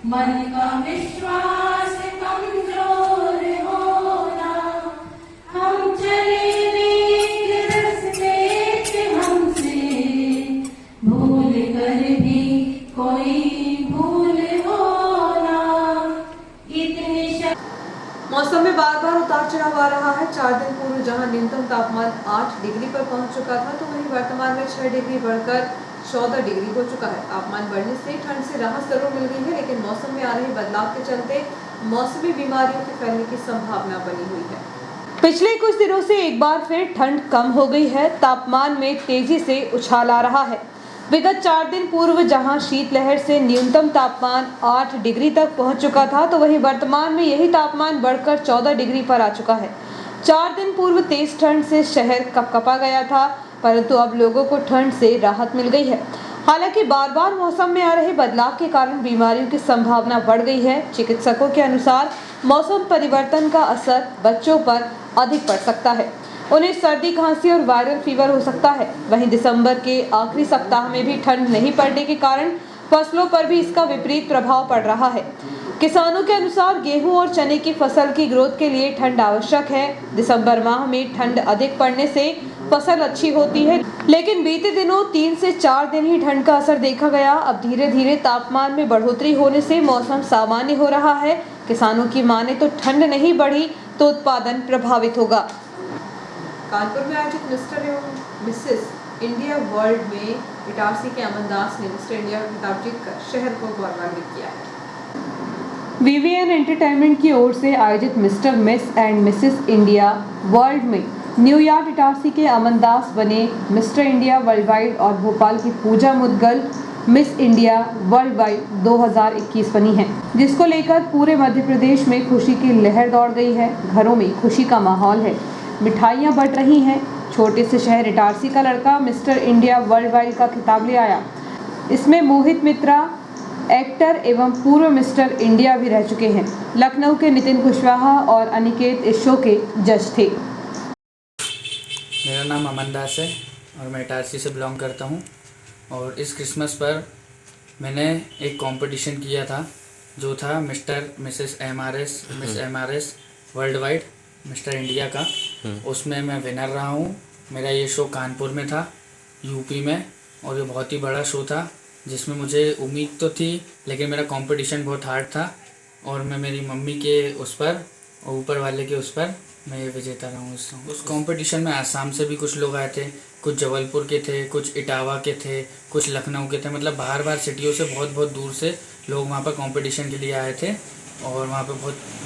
मन का विश्वास कमजोर होना, हम चले नेक रास्ते पे हमसे भूल कर भी कोई भूल होना। इतनी मौसम में बार बार उतार चढ़ाव आ रहा है। 4 दिन पूर्व जहां न्यूनतम तापमान 8 डिग्री पर पहुंच चुका था, तो वहीं वर्तमान में 6 डिग्री बढ़कर 14 डिग्री हो चुका है। तापमान बढ़ने से ठंड से राहत जरूर मिल गई है, लेकिन मौसम में आ रहे बदलाव के चलते मौसमी बीमारियों के फैलने की संभावना बनी हुई है। पिछले कुछ दिनों से एक बार फिर ठंड कम हो गई है। तापमान में तेजी से उछाल आ रहा है। विगत 4 दिन पूर्व जहां शीतलहर से न्यूनतम तापमान 8 डिग्री तक पहुंच चुका था, तो वहीं वर्तमान में यही तापमान बढ़कर 14 डिग्री पर आ चुका है। 4 दिन पूर्व तेज ठंड से शहर कपकपा गया था, परंतु अब लोगों को ठंड से राहत मिल गई है। हालांकि बार बार मौसम में आ रहे बदलाव के कारण बीमारियों की संभावना बढ़ गई है। चिकित्सकों के अनुसार मौसम परिवर्तन का असर बच्चों पर अधिक पड़ सकता है। उन्हें सर्दी, खांसी और वायरल फीवर हो सकता है। वहीं दिसंबर के आखिरी सप्ताह में भी ठंड नहीं पड़ने के कारण फसलों पर भी इसका विपरीत प्रभाव पड़ रहा है। किसानों के अनुसार गेहूं और चने की फसल की ग्रोथ के लिए ठंड आवश्यक है। दिसंबर माह में ठंड अधिक पड़ने से फसल अच्छी होती है, लेकिन बीते दिनों 3 से 4 दिन ही ठंड का असर देखा गया। अब धीरे धीरे तापमान में बढ़ोतरी होने से मौसम सामान्य हो रहा है। किसानों की माने तो ठंड नहीं बढ़ी तो उत्पादन प्रभावित होगा। कानपुर में आयोजित मिस्टर एवं मिसेस इंडिया वर्ल्ड में इटारसी के अमन दास ने मिस्टर इंडिया का खिताब जीतकर शहर को गौरवान्वित किया है। VVN एंटरटेनमेंट की ओर से आयोजित mister miss and Mrs India world में न्यूयॉर्क इटारसी के अमन दास बने मिस्टर इंडिया वर्ल्ड वाइड और भोपाल की Pooja Mudgal Miss India world wide 2021 बनी है, जिसको लेकर पूरे मध्य प्रदेश में खुशी की लहर दौड़ गई है। घरों में खुशी का माहौल है, मिठाइयाँ बट रही हैं। छोटे से शहर इटारसी का लड़का मिस्टर इंडिया वर्ल्ड वाइड का खिताब ले आया। इसमें मोहित मित्रा एक्टर एवं पूर्व मिस्टर इंडिया भी रह चुके हैं। लखनऊ के नितिन कुशवाहा और अनिकेत इस शो के जज थे। मेरा नाम अमन दास है और मैं इटारसी से बिलोंग करता हूँ। और इस क्रिसमस पर मैंने एक कंपटीशन किया था जो था mister Mrs MRS miss MRS world wide mister India का। उसमें मैं विनर रहा हूँ। मेरा ये शो कानपुर में था, यूपी में, और ये बहुत ही बड़ा शो था जिसमें मुझे उम्मीद तो थी, लेकिन मेरा कंपटीशन बहुत हार्ड था और मैं मेरी मम्मी के उस पर और ऊपर वाले के उस पर मैं ये विजेता रहा हूँ। उस कंपटीशन में आसाम से भी कुछ लोग आए थे, कुछ जबलपुर के थे, कुछ इटावा के थे, कुछ लखनऊ के थे। मतलब बाहर सिटियों से बहुत दूर से लोग वहाँ पर कंपटीशन के लिए आए थे और वहाँ पे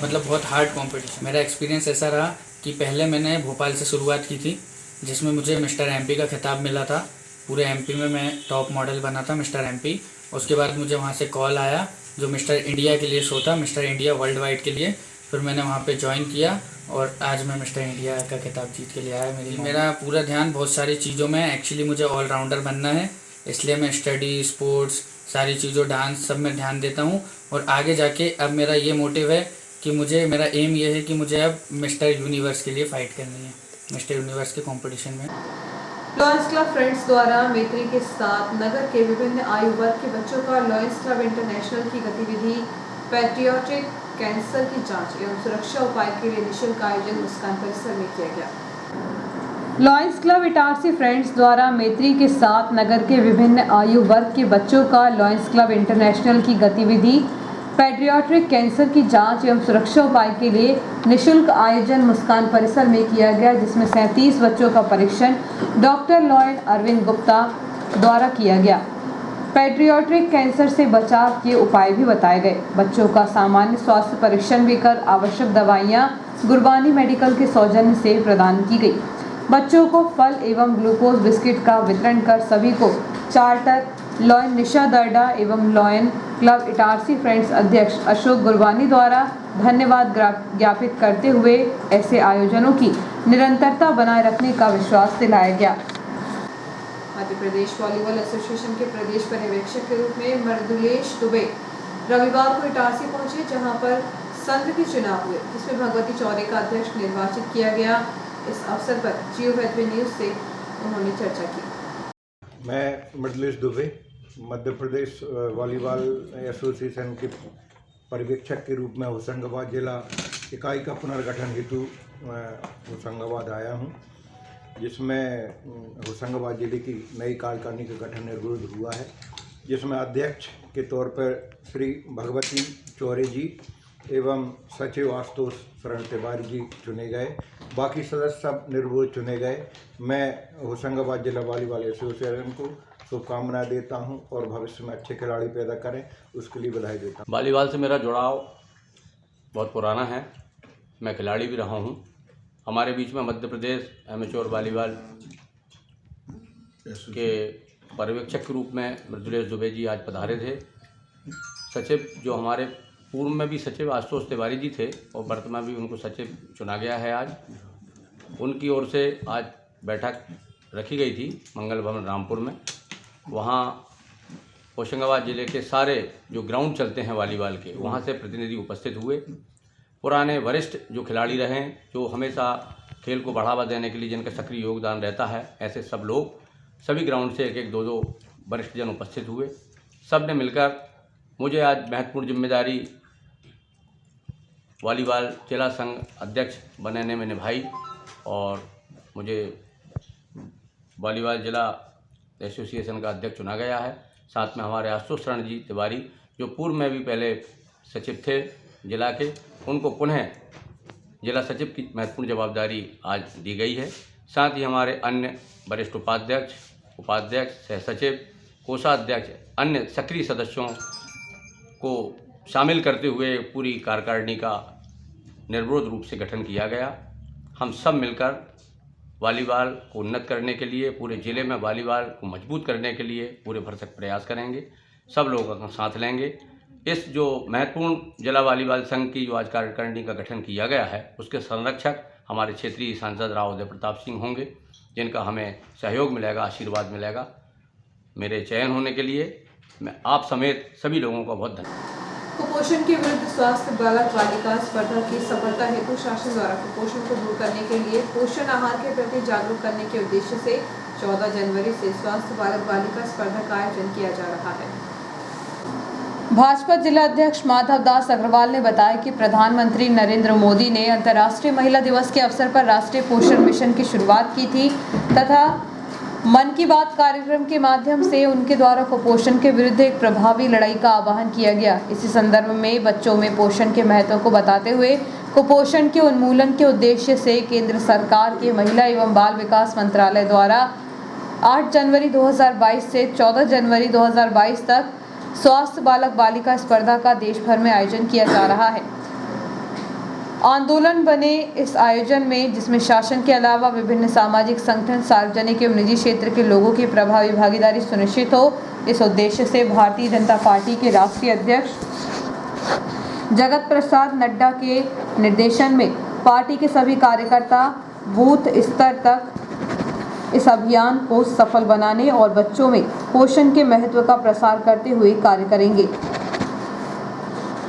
बहुत हार्ड कंपटीशन। मेरा एक्सपीरियंस ऐसा रहा कि पहले मैंने भोपाल से शुरुआत की थी, जिसमें मुझे मिस्टर MP का खिताब मिला था। पूरे MP में मैं टॉप मॉडल बना था, मिस्टर MP। उसके बाद मुझे वहाँ से कॉल आया जो मिस्टर इंडिया के लिए शो था, मिस्टर इंडिया वर्ल्ड वाइड के लिए। फिर मैंने वहाँ पे ज्वाइन किया और आज मैं मिस्टर इंडिया का खिताब जीत के लिए आया। मेरा पूरा ध्यान बहुत सारी चीज़ों में, एक्चुअली मुझे ऑलराउंडर बनना है, इसलिए मैं स्टडी, स्पोर्ट्स, सारी चीज़ों, डांस, सब में ध्यान देता हूँ। और आगे जाके अब मेरा ये मोटिव है कि मेरा एम ये है कि मुझे अब मिस्टर यूनिवर्स के लिए फ़ाइट करनी है, मिस्टर यूनिवर्स के कॉम्पिटिशन में। लॉयंस क्लब फ्रेंड्स द्वारा मैत्री के साथ नगर के विभिन्न आयु वर्ग के बच्चों का लॉयंस क्लब इंटरनेशनल की गतिविधि पैट्रियोटिक कैंसर की जांच एवं सुरक्षा उपाय के लिए निःशुल्क आयोजन मुस्कान परिसर में किया गया। लॉयंस क्लब इटारसी फ्रेंड्स द्वारा मैत्री के साथ नगर के विभिन्न आयु वर्ग के बच्चों का लॉयंस क्लब इंटरनेशनल की गतिविधि पैट्रियोटिक कैंसर की जांच एवं सुरक्षा उपाय के लिए निःशुल्क आयोजन मुस्कान परिसर में किया गया, जिसमें 37 बच्चों का परीक्षण डॉक्टर लॉयन अरविंद गुप्ता द्वारा किया गया। पैट्रियोटिक कैंसर से बचाव के उपाय भी बताए गए। बच्चों का सामान्य स्वास्थ्य परीक्षण भी कर आवश्यक दवाइयाँ गुरबानी मेडिकल के सौजन्य से प्रदान की गई। बच्चों को फल एवं ग्लूकोज बिस्किट का वितरण कर सभी को चार्टर लॉयन निशा दर्डा एवं लॉयन क्लब इटारसी फ्रेंड्स अध्यक्ष अशोक गुरबानी द्वारा धन्यवाद ज्ञापित करते हुए ऐसे आयोजनों की निरंतरता बनाए रखने का विश्वास दिलाया गया। मध्य प्रदेश वॉलीबॉल एसोसिएशन के प्रदेश पर्यवेक्षक के रूप में मृदुलेश दुबे रविवार को इटारसी पहुंचे, जहां पर संघ के चुनाव हुए, जिसमें भगवती चौरे का अध्यक्ष निर्वाचित किया गया। इस अवसर पर जियो वेदवे न्यूज से उन्होंने चर्चा की। मैं मृदुलेश दुबे मध्य प्रदेश वॉलीबॉल एसोसिएशन के पर्यवेक्षक के रूप में होशंगाबाद जिला इकाई का पुनर्गठन हेतु होशंगाबाद आया हूं, जिसमें होशंगाबाद जिले की नई कार्यकारिणी का गठन निर्विरोध हुआ है, जिसमें अध्यक्ष के तौर पर श्री भगवती चौरे जी एवं सचिव आशुतोष शरण तिवारी जी चुने गए। बाकी सदस्य सब निर्विरोध चुने गए। मैं होशंगाबाद जिला वॉलीबॉल एसोसिएशन को शुभकामनाएं देता हूं और भविष्य में अच्छे खिलाड़ी पैदा करें, उसके लिए बधाई देता हूं। वॉलीबॉल से मेरा जुड़ाव बहुत पुराना है, मैं खिलाड़ी भी रहा हूं। हमारे बीच में मध्य प्रदेश एमेच्योर वॉलीबॉल के पर्यवेक्षक के रूप में मृदुलेश दुबे जी आज पधारे थे। सचिव जो हमारे पूर्व में भी सचिव आशुतोष तिवारी जी थे और वर्तमान भी उनको सचिव चुना गया है। आज उनकी ओर से आज बैठक रखी गई थी मंगल भवन रामपुर में। वहाँ होशंगाबाद ज़िले के सारे जो ग्राउंड चलते हैं वॉलीबॉल के, वहाँ से प्रतिनिधि उपस्थित हुए। पुराने वरिष्ठ जो खिलाड़ी रहे, जो हमेशा खेल को बढ़ावा देने के लिए जिनका सक्रिय योगदान रहता है, ऐसे सब लोग सभी ग्राउंड से एक एक दो वरिष्ठ जन उपस्थित हुए। सब ने मिलकर मुझे आज महत्वपूर्ण जिम्मेदारी वॉलीबॉल जिला संघ अध्यक्ष बनने में निभाई और मुझे वॉलीबॉल जिला एसोसिएशन का अध्यक्ष चुना गया है। साथ में हमारे आशुतोष शरण जी तिवारी जो पूर्व में भी पहले सचिव थे जिला के, उनको पुनः जिला सचिव की महत्वपूर्ण जवाबदारी आज दी गई है। साथ ही हमारे अन्य वरिष्ठ उपाध्यक्ष, सह सचिव, कोषाध्यक्ष, अन्य सक्रिय सदस्यों को शामिल करते हुए पूरी कार्यकारिणी का निर्विरोध रूप से गठन किया गया। हम सब मिलकर वॉलीबॉल को उन्नत करने के लिए, पूरे ज़िले में वॉलीबॉल को मजबूत करने के लिए पूरे भरसक प्रयास करेंगे, सब लोगों का साथ लेंगे। इस जो महत्वपूर्ण जिला वॉलीबॉल संघ की जो आज कार्यकारिणी का गठन किया गया है, उसके संरक्षक हमारे क्षेत्रीय सांसद राव उदय प्रताप सिंह होंगे, जिनका हमें सहयोग मिलेगा, आशीर्वाद मिलेगा। मेरे चयन होने के लिए मैं आप समेत सभी लोगों का बहुत धन्यवाद। कुपोषण के विरुद्ध स्वास्थ्य बालक बालिका स्पर्धा की सफलता हेतु शासन द्वारा कुपोषण को दूर करने के लिए पोषण आहार के प्रति जागरूक करने के उद्देश्य से 14 जनवरी से स्वास्थ्य बालक बालिका स्पर्धा का आयोजन किया जा रहा है। भाजपा जिला अध्यक्ष माधव दास अग्रवाल ने बताया कि प्रधानमंत्री नरेंद्र मोदी ने अंतर्राष्ट्रीय महिला दिवस के अवसर पर राष्ट्रीय पोषण मिशन की शुरुआत की थी तथा मन की बात कार्यक्रम के माध्यम से उनके द्वारा कुपोषण के विरुद्ध एक प्रभावी लड़ाई का आह्वान किया गया। इसी संदर्भ में बच्चों में पोषण के महत्व को बताते हुए कुपोषण के उन्मूलन के उद्देश्य से केंद्र सरकार के महिला एवं बाल विकास मंत्रालय द्वारा 8 जनवरी 2022 से 14 जनवरी 2022 तक स्वास्थ्य बालक बालिका स्पर्धा का देश भर में आयोजन किया जा रहा है। आंदोलन बने इस आयोजन में, जिसमें शासन के अलावा विभिन्न सामाजिक संगठन, सार्वजनिक एवं निजी क्षेत्र के लोगों की प्रभावी भागीदारी सुनिश्चित हो। इस उद्देश्य से भारतीय जनता पार्टी के राष्ट्रीय अध्यक्ष जगत प्रसाद नड्डा के निर्देशन में पार्टी के सभी कार्यकर्ता बूथ स्तर तक इस अभियान को सफल बनाने और बच्चों में पोषण के महत्व का प्रसार करते हुए कार्य करेंगे।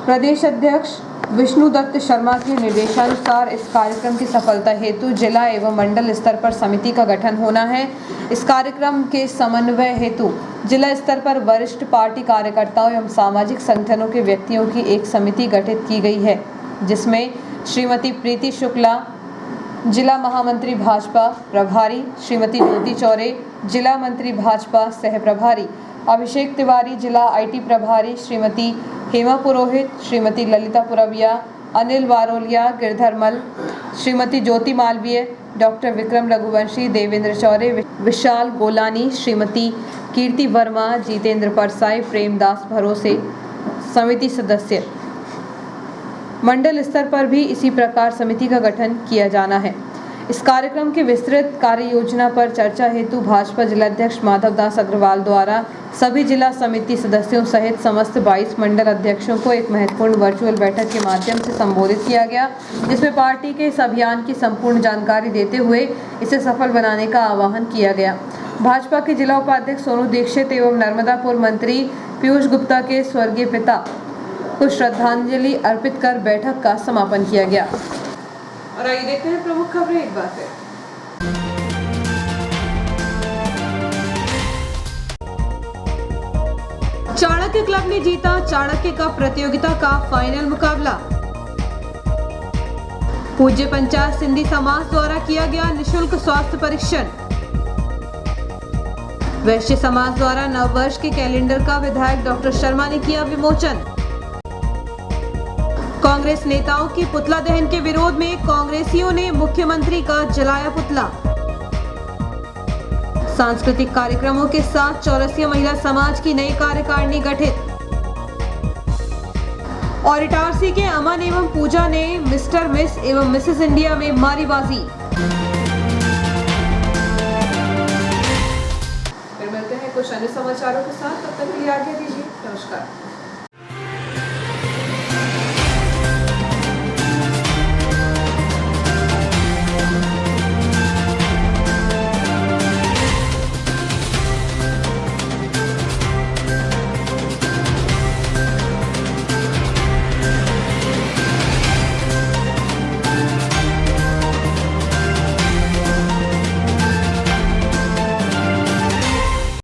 प्रदेश अध्यक्ष विष्णु दत्त शर्मा के निर्देशानुसार इस कार्यक्रम की सफलता हेतु जिला एवं मंडल स्तर पर समिति का गठन होना है। इस कार्यक्रम के समन्वय हेतु जिला स्तर पर वरिष्ठ पार्टी कार्यकर्ताओं एवं सामाजिक संगठनों के व्यक्तियों की एक समिति गठित की गई है, जिसमें श्रीमती प्रीति शुक्ला जिला महामंत्री भाजपा प्रभारी, श्रीमती ज्योति चौरे जिला मंत्री भाजपा सह प्रभारी, अभिषेक तिवारी जिला आईटी प्रभारी, श्रीमती हेमा पुरोहित, श्रीमती ललिता पुरविया, अनिल वारोलिया, गिरधर मल, श्रीमती ज्योति मालवीय, डॉक्टर विक्रम रघुवंशी, देवेंद्र चौरे, विशाल गोलानी, श्रीमती कीर्ति वर्मा, जितेंद्र परसाई, प्रेमदास भरोसे समिति सदस्य। मंडल स्तर पर भी इसी प्रकार समिति का गठन किया जाना है। इस कार्यक्रम की विस्तृत कार्य योजना पर चर्चा हेतु भाजपा जिलाध्यक्ष माधव दास अग्रवाल द्वारा सभी जिला समिति सदस्यों सहित समस्त 22 मंडल अध्यक्षों को एक महत्वपूर्ण वर्चुअल बैठक के माध्यम से संबोधित किया गया, जिसमें पार्टी के इस अभियान की संपूर्ण जानकारी देते हुए इसे सफल बनाने का आह्वान किया गया। भाजपा के जिला उपाध्यक्ष सोनू दीक्षित एवं नर्मदापुर मंत्री पीयूष गुप्ता के स्वर्गीय पिता को श्रद्धांजलि अर्पित कर बैठक का समापन किया गया। और आइए देखते हैं प्रमुख खबरें एक बार फिर। चाणक्य क्लब ने जीता चाणक्य कप प्रतियोगिता का फाइनल मुकाबला। पूज्य पंचायत सिंधी समाज द्वारा किया गया निशुल्क स्वास्थ्य परीक्षण। वैश्य समाज द्वारा नववर्ष के कैलेंडर का विधायक डॉक्टर शर्मा ने किया विमोचन। कांग्रेस नेताओं की पुतला दहन के विरोध में कांग्रेसियों ने मुख्यमंत्री का जलाया पुतला। सांस्कृतिक कार्यक्रमों के साथ चौरसिया महिला समाज की नई कार्यकारिणी गठित। और इटारसी के अमन एवं पूजा ने मिस्टर मिस एवं मिसेस इंडिया में मारी बाजी। फिर मिलते हैं कुछ अन्य समाचारों के साथ, तब तक के लिए आज्ञा दीजिए। नमस्कार।